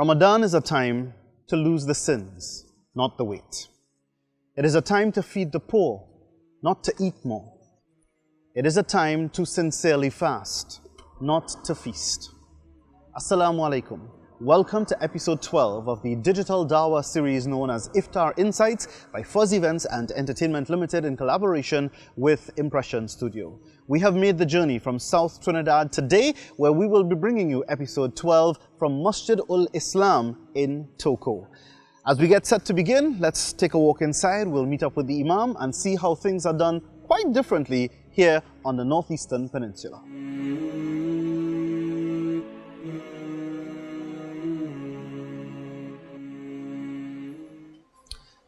Ramadan is a time to lose the sins, not the weight. It is a time to feed the poor, not to eat more. It is a time to sincerely fast, not to feast. Assalamu alaikum. Welcome to episode 12 of the digital Dawah series known as Iftar Insights by Fuzz Events and Entertainment Limited in collaboration with Impression Studio. We have made the journey from South Trinidad today, where we will be bringing you episode 12 from Masjid-Ul-Islam in Toco. As we get set to begin, let's take a walk inside. We'll meet up with the Imam and see how things are done quite differently here on the Northeastern Peninsula.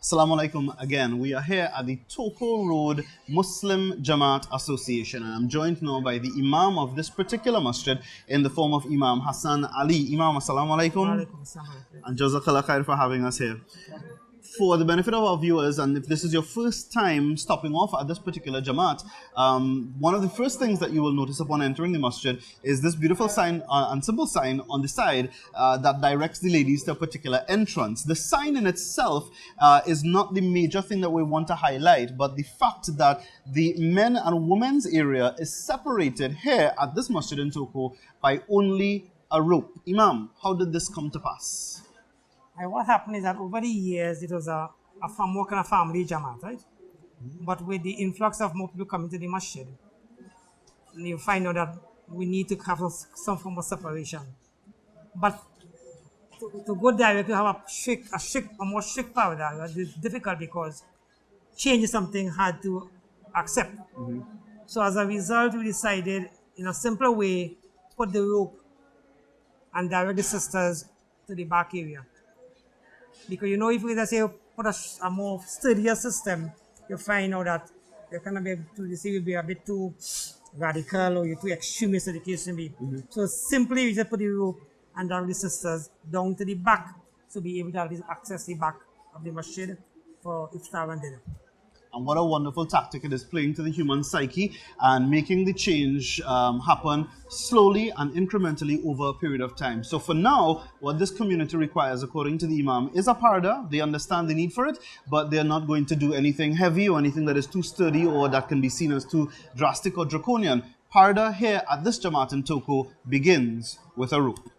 Assalamu alaikum again. We are here at the Toco Road Muslim Jamaat Association, and I'm joined now by the Imam of this particular masjid in the form of Imam Hassan Ali. Imam, assalamu alaikum. And jazakallah khair for having us here. For the benefit of our viewers, and if this is your first time stopping off at this particular Jamaat, one of the first things that you will notice upon entering the masjid is this beautiful sign and simple sign on the side that directs the ladies to a particular entrance. The sign in itself is not the major thing that we want to highlight, but the fact that the men and women's area is separated here at this masjid in Toco by only a rope. Imam, how did this come to pass? What happened is that over the years, it was a more kind of family Jamaat, right? But with the influx of more people coming to the masjid, you find out that we need to have some form of separation. But to go direct to have a more strict paradigm is difficult because change is something hard to accept. So as a result, we decided in a simpler way, put the rope and direct the sisters to the back area. Because you know, if we just say put a more sturdier system, you find out that you're going to be able to receive will be a bit too radical or you're too extremist, as the case may be. So simply we just put the rope and down the sisters down to the back to be able to access the back of the masjid for iftar and dinner. And what a wonderful tactic it is, playing to the human psyche and making the change happen slowly and incrementally over a period of time. So for now, what this community requires, according to the Imam, is a parda. They understand the need for it, but they're not going to do anything heavy or anything that is too sturdy or that can be seen as too drastic or draconian. Parda here at this Jamaat in Toco begins with a rope.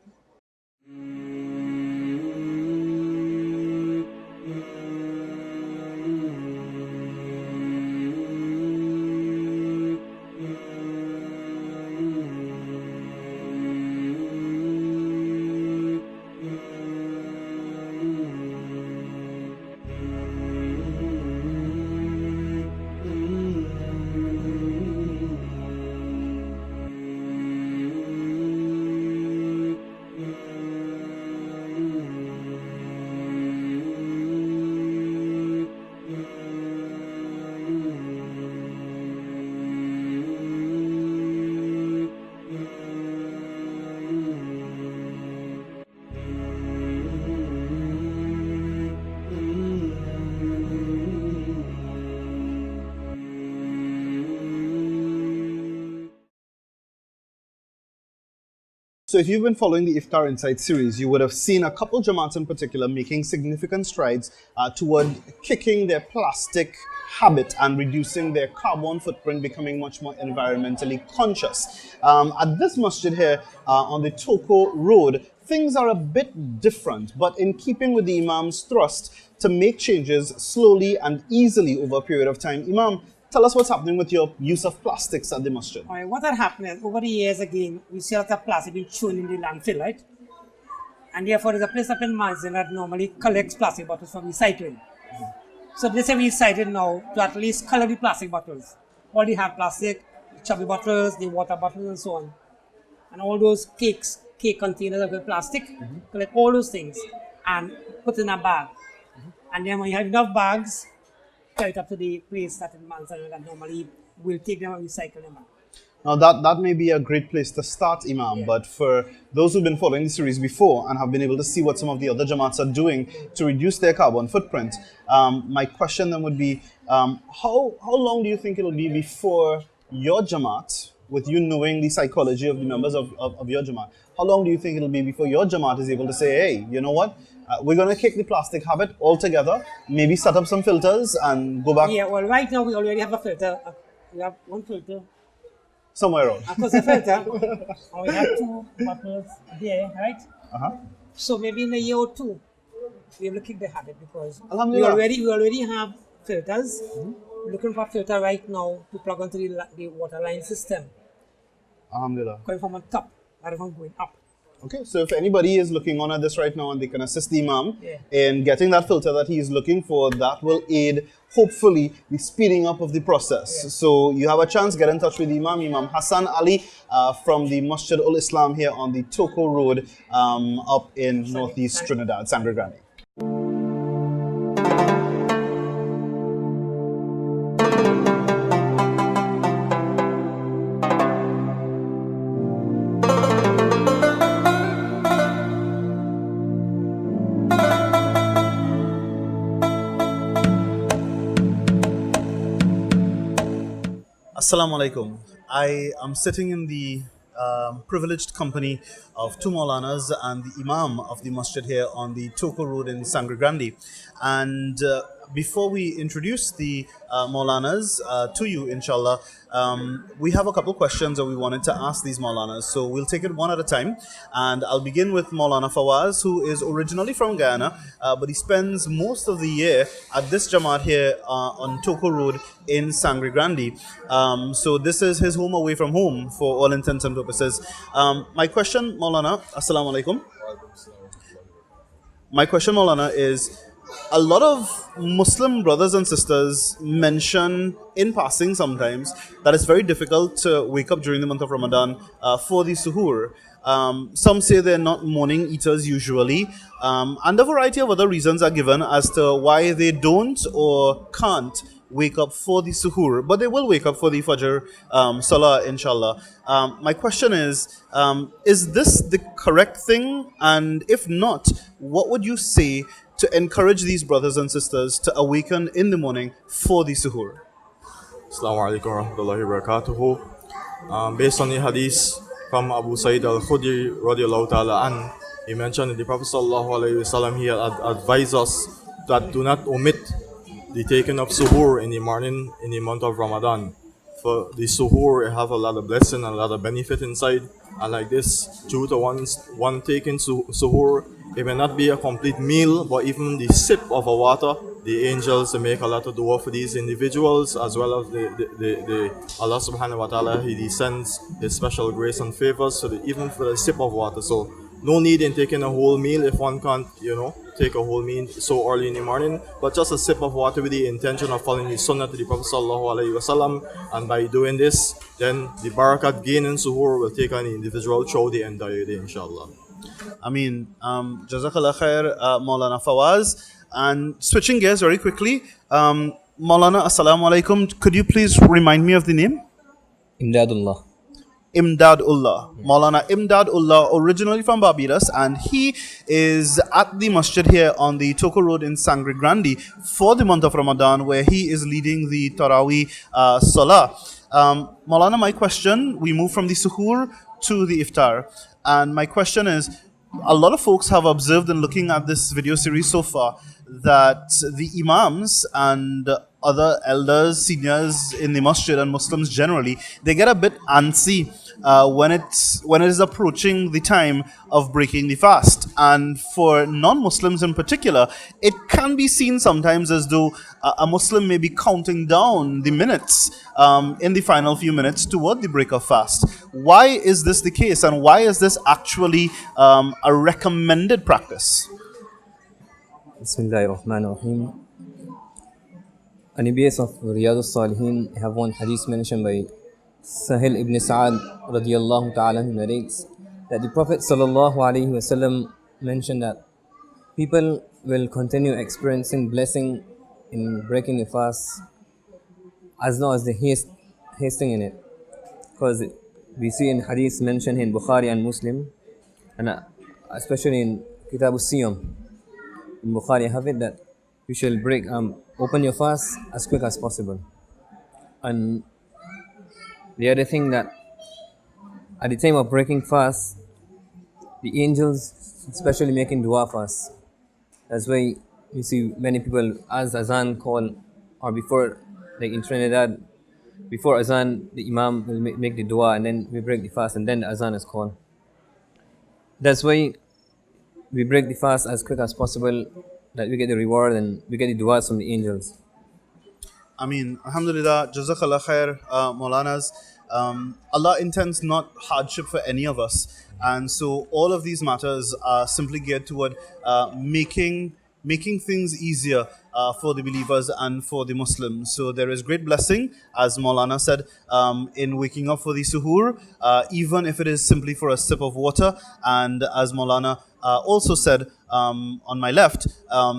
So if you've been following the Iftar Insights series, you would have seen a couple Jamaats in particular making significant strides toward kicking their plastic habit and reducing their carbon footprint, becoming much more environmentally conscious. At this masjid here on the Toco Road, things are a bit different, but in keeping with the Imam's thrust to make changes slowly and easily over a period of time. Imam, tell us what's happening with your use of plastics at the masjid. All right, what had happened is, over the years again, we see a lot of plastic being thrown in the landfill, right? And therefore, there's a place up in Masjid that normally collects plastic bottles for recycling. So they say we decided now to at least color the plastic bottles. All the hard plastic, the chubby bottles, the water bottles and so on. And all those cake containers of the plastic, collect all those things and put in a bag. And then when you have enough bags, carry it up to the place that in Manzana that normally will take them and recycle them back. Now that may be a great place to start, Imam, but for those who've been following the series before and have been able to see what some of the other Jamaats are doing to reduce their carbon footprint, my question then would be, how long do you think it'll be before your Jamaat with you knowing the psychology of the members of your Jamaat, how long do you think it'll be before your Jamaat is able to say, hey, you know what? We're going to kick the plastic habit altogether, maybe set up some filters and go back Yeah, well, right now we already have a filter. We have one filter, somewhere else. across the filter, and we have two bottles there, right? Uh-huh. So maybe in a year or two, we're able to kick the habit because Alhamdulillah. we already have filters. We're looking for a filter right now to plug onto the water line system, Alhamdulillah. going from on top rather than going up. Okay, so if anybody is looking on at this right now and they can assist the Imam Yeah. in getting that filter that he is looking for, that will aid, hopefully, the speeding up of the process. Yeah. So you have a chance, get in touch with the Imam, Imam Hassan Ali from the Masjid-Ul-Islam here on the Toco Road up in northeast Trinidad, Sangre, Grande. Assalamu alaikum. I am sitting in the privileged company of two Maulanas and the Imam of the masjid here on the Toco Road in Sangre Grande. And before we introduce the Maulanas to you, inshallah, we have a couple questions that we wanted to ask these Maulanas. So we'll take it one at a time. And I'll begin with Maulana Fawaz, who is originally from Guyana, but he spends most of the year at this Jamaat here on Toco Road in Sangre Grande. So this is his home away from home for all intents and purposes. My question, Maulana, Assalamu alaikum. My question, Maulana, is a lot of Muslim brothers and sisters mention in passing sometimes that it's very difficult to wake up during the month of Ramadan for the suhoor. Some say they're not morning eaters usually, and a variety of other reasons are given as to why they don't or can't wake up for the suhoor, but they will wake up for the Fajr Salah, inshallah. My question is this the correct thing? And if not, what would you say to encourage these brothers and sisters to awaken in the morning for the suhoor? Assalamu alaikum wa rahmatullahi wa barakatuhu. Based on the hadith from Abu Sa'id al-Khudri radiallahu ta'ala an, he mentioned that the Prophet sallallahu alayhi wasallam, he advised us that do not omit the taking of suhoor in the morning in the month of Ramadan. For the suhoor, it have a lot of blessing and a lot of benefit inside. And like this, due to one taking suhoor, it may not be a complete meal, but even the sip of a water, the angels they make a lot of dua for these individuals, as well as the Allah subhanahu wa ta'ala, He descends His special grace and favors, so that even for the sip of water. So no need in taking a whole meal if one can't, take a whole meal so early in the morning, but just a sip of water with the intention of following the sunnah to the Prophet sallallahu alaihi wasallam. And by doing this, then the barakat gain in suhoor will take on the individual throughout the entire day, inshallah. Jazakallah khair, Maulana Fawaz. And switching gears very quickly, Maulana, Assalamu alaikum. Could you please remind me of the name? Imdadullah. Imdadullah. Maulana Imdadullah, originally from Barbados, and he is at the masjid here on the Toco Road in Sangre Grande for the month of Ramadan, where he is leading the Taraweeh Salah. Maulana, my question, we move from the suhoor to the iftar. And my question is, a lot of folks have observed in looking at this video series so far that the imams and other elders, seniors in the masjid and Muslims generally, they get a bit antsy when it is approaching the time of breaking the fast. And for non-Muslims in particular, it can be seen sometimes as though a Muslim may be counting down the minutes in the final few minutes toward the break of fast. Why is this the case, and why is this actually a recommended practice? Bismillahir Rahmanir Rahim. On the base of Riyadh al-Salihin, I have one hadith mentioned by Sahil ibn Sa'ad radiyallahu ta'ala, who narrates that the Prophet sallallahu alaihi wasallam mentioned that people will continue experiencing blessing in breaking the fast as long as they hasting in it. Because we see in hadith mentioned in Bukhari and Muslim, and especially in Kitab al-Siyam, in Bukhari have it that you shall open your fast as quick as possible. And the other thing that At the time of breaking fast, the angels especially making dua for us. That's why you see many people as Azan call, or before, like in Trinidad, before Azan, the Imam will make the dua and then we break the fast and then the Azan is called. That's why we break the fast as quick as possible, that we get the reward and we get the duas from the angels. I mean, Alhamdulillah, Jazakallah khair, Maulanas. Allah intends not hardship for any of us. And so all of these matters are simply geared toward making things easier for the believers and for the Muslims. So there is great blessing, as Maulana said, in waking up for the suhoor, even if it is simply for a sip of water. And as Maulana also said, on my left,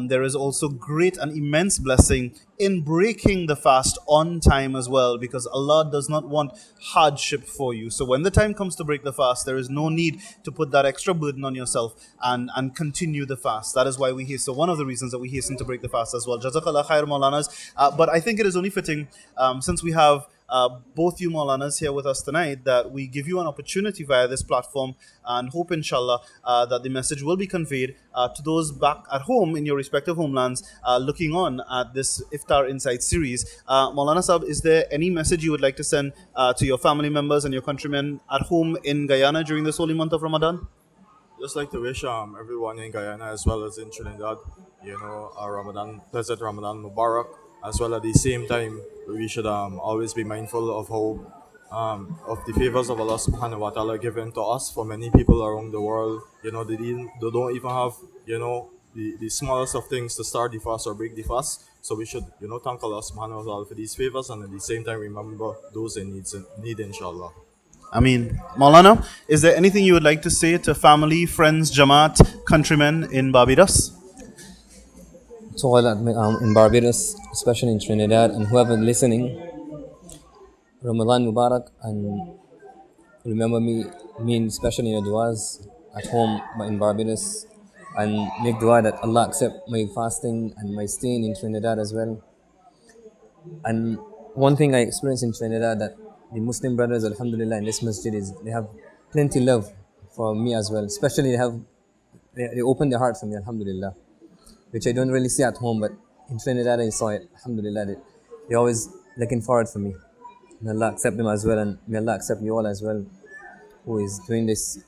there is also great and immense blessing in breaking the fast on time as well, because Allah does not want hardship for you. So when the time comes to break the fast, there is no need to put that extra burden on yourself and continue the fast. That is why we hasten. So one of the reasons that we hasten to break the fast as well. Jazakallah khair, Maulanas. But I think it is only fitting, since we have both you Maulanas here with us tonight, that we give you an opportunity via this platform and hope inshallah that the message will be conveyed to those back at home in your respective homelands looking on at this Iftar Insights series. Maulana Sahab, is there any message you would like to send to your family members and your countrymen at home in Guyana during this holy month of Ramadan? Just like to wish everyone in Guyana as well as in Trinidad, a pleasant Ramadan Mubarak. As well at the same time, we should always be mindful of how of the favors of Allah Subhanahu wa Taala given to us for many people around the world. They don't even have the smallest of things to start the fast or break the fast. So we should thank Allah Subhanahu wa Taala for these favors, and at the same time remember those in need, inshallah. I mean, Maulana, is there anything you would like to say to family, friends, Jamaat, countrymen in Barbados? To all in Barbados, especially in Trinidad, and whoever listening, Ramadan Mubarak, and remember me especially in your duas at home in Barbados, and make dua that Allah accept my fasting and my staying in Trinidad as well. And one thing I experienced in Trinidad, that the Muslim brothers, alhamdulillah, in this masjid, is they have plenty love for me as well. Especially they open their heart for me, alhamdulillah, which I don't really see at home, but in Trinidad I saw it, alhamdulillah. They're always looking forward for me. May Allah accept them as well, and may Allah accept you all as well, who is doing this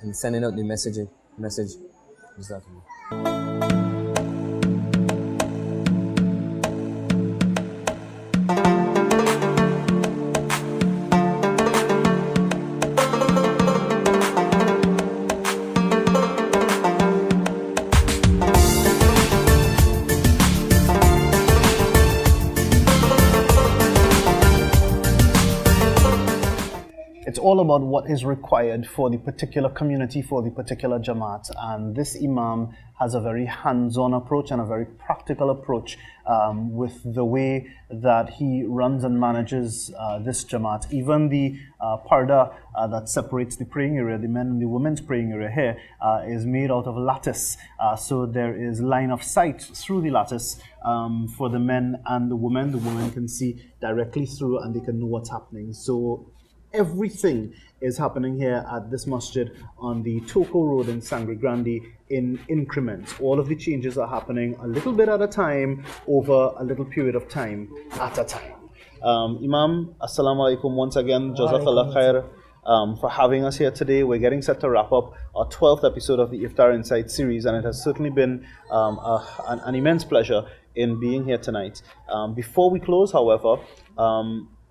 and sending out the message. Jazakallah. All about what is required for the particular community, for the particular Jamaat. And this Imam has a very hands-on approach and a very practical approach with the way that he runs and manages this Jamaat. Even the parda that separates the praying area, the men and the women's praying area here, is made out of lattice. So there is line of sight through the lattice for the men and the women. The women can see directly through and they can know what's happening. So everything is happening here at this masjid on the Toco Road in Sangre, Grande, in increments. All of the changes are happening a little bit at a time over a little period of time at a time. Imam, assalamu alaikum once again. Jazakallah khair for having us here today. We're getting set to wrap up our 12th episode of the Iftar Insights series, and it has certainly been an immense pleasure in being here tonight. Before we close, however,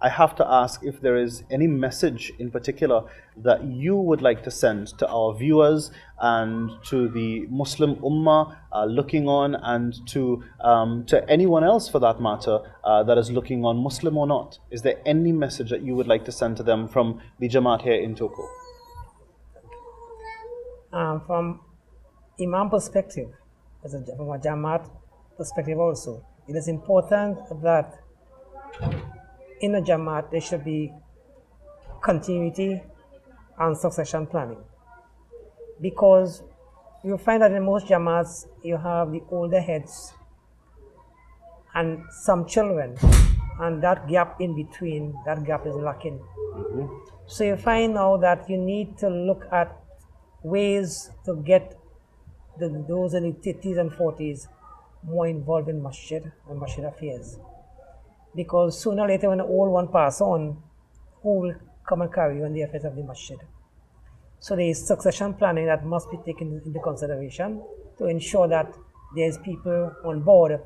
I have to ask if there is any message in particular that you would like to send to our viewers and to the Muslim Ummah looking on, and to anyone else for that matter that is looking on, Muslim or not. Is there any message that you would like to send to them from the Jamaat here in Toco? From Imam perspective, from a Jamaat perspective also, it is important that in a Jamaat there should be continuity and succession planning, because you find that in most Jamaats you have the older heads and some children, and that gap in between, that gap is lacking. So you find now that you need to look at ways to get those in the 30s and 40s more involved in masjid and masjid affairs. Because sooner or later when the old one pass on, who will come and carry on the affairs of the masjid? So there is succession planning that must be taken into consideration to ensure that there is people on board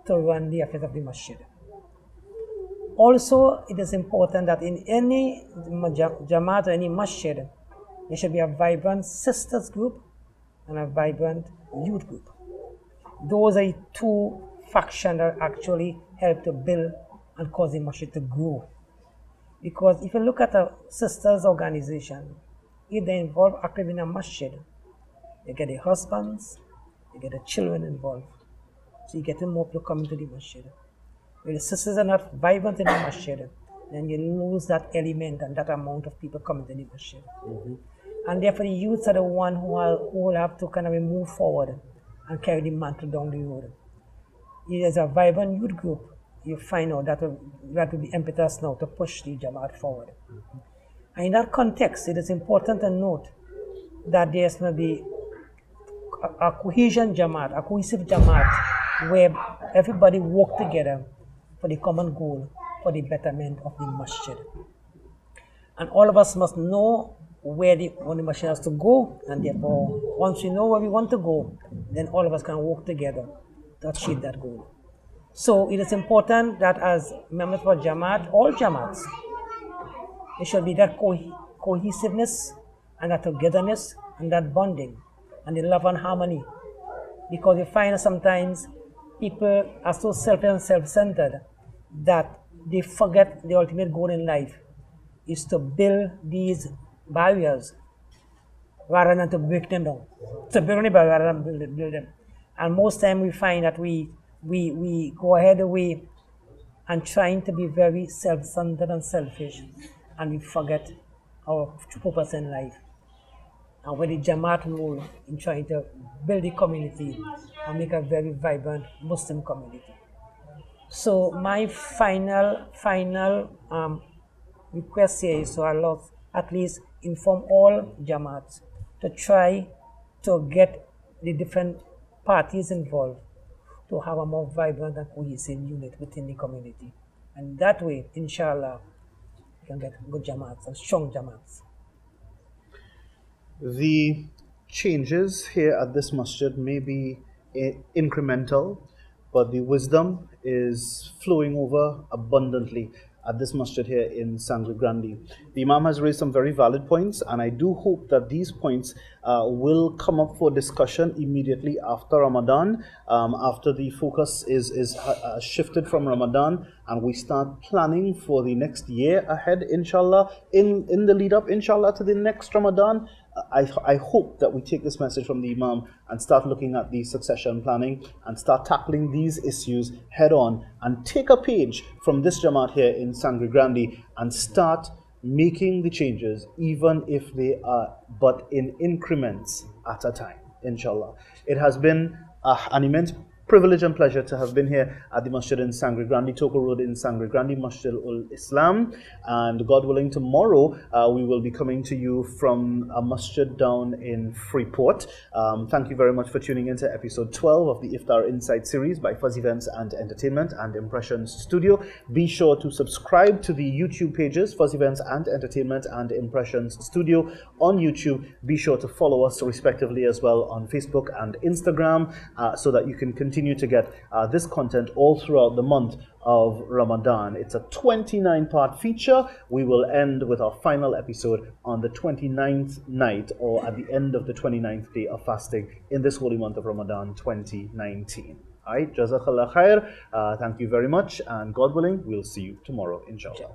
to run the affairs of the masjid. Also, it is important that in any Jamaat or any masjid, there should be a vibrant sisters group and a vibrant youth group. Those are two factions that actually help to build and cause the masjid to grow. Because if you look at a sisters organization, if they involve active in a masjid, they get the husbands, they get the children involved. So you get more people coming to the masjid. If the sisters are not vibrant in the masjid, then you lose that element and that amount of people coming to the masjid. And therefore the youths are the one who will have to kind of move forward and carry the mantle down the road. If there's a vibrant youth group, you find out that will be impetus now to push the Jamaat forward. And in that context, it is important to note that there's going to be a cohesion Jamaat, a cohesive Jamaat, where everybody work together for the common goal, for the betterment of the masjid. And all of us must know where the masjid has to go, and therefore, once we know where we want to go, then all of us can work together to achieve that goal. So it is important that as members of Jamaat, all Jamaats, there should be that cohesiveness and that togetherness and that bonding and the love and harmony. Because you find that sometimes people are so selfish and self-centered that they forget the ultimate goal in life is to build these barriers rather than to break them down. To build only barriers rather than build them. And most time we find that we go ahead away and trying to be very self-centered and selfish, and we forget our purpose in life. And with the Jamaat role in trying to build the community and make a very vibrant Muslim community. So my final request here is to at least inform all Jamaats to try to get the different parties involved to have a more vibrant and cohesive unit within the community. And that way, inshallah, you can get good Jamaats and strong Jamaats. The changes here at this masjid may be incremental, but the wisdom is flowing over abundantly at this masjid here in Sangre Grande. The Imam has raised some very valid points, and I do hope that these points will come up for discussion immediately after Ramadan, after the focus is shifted from Ramadan and we start planning for the next year ahead, inshallah, in the lead up, inshallah, to the next Ramadan. I hope that we take this message from the Imam and start looking at the succession planning and start tackling these issues head on and take a page from this Jamaat here in Sangre Grande and start making the changes, even if they are but in increments at a time, inshallah. It has been an immense privilege and pleasure to have been here at the Masjid in Sangre Grande, Toco Road in Sangre Grande, Masjid-Ul-Islam. And God willing, tomorrow we will be coming to you from a masjid down in Freeport. Thank you very much for tuning into episode 12 of the Iftar Insights series by Fuzz Events and Entertainment and Impressions Studio. Be sure to subscribe to the YouTube pages, Fuzz Events and Entertainment and Impressions Studio on YouTube. Be sure to follow us respectively as well on Facebook and Instagram so that you can continue to get this content all throughout the month of Ramadan. It's a 29-part feature. We will end with our final episode on the 29th night, or at the end of the 29th day of fasting in this holy month of Ramadan 2019. Alright, Jazakallah khair. Thank you very much, and God willing, we'll see you tomorrow, inshallah.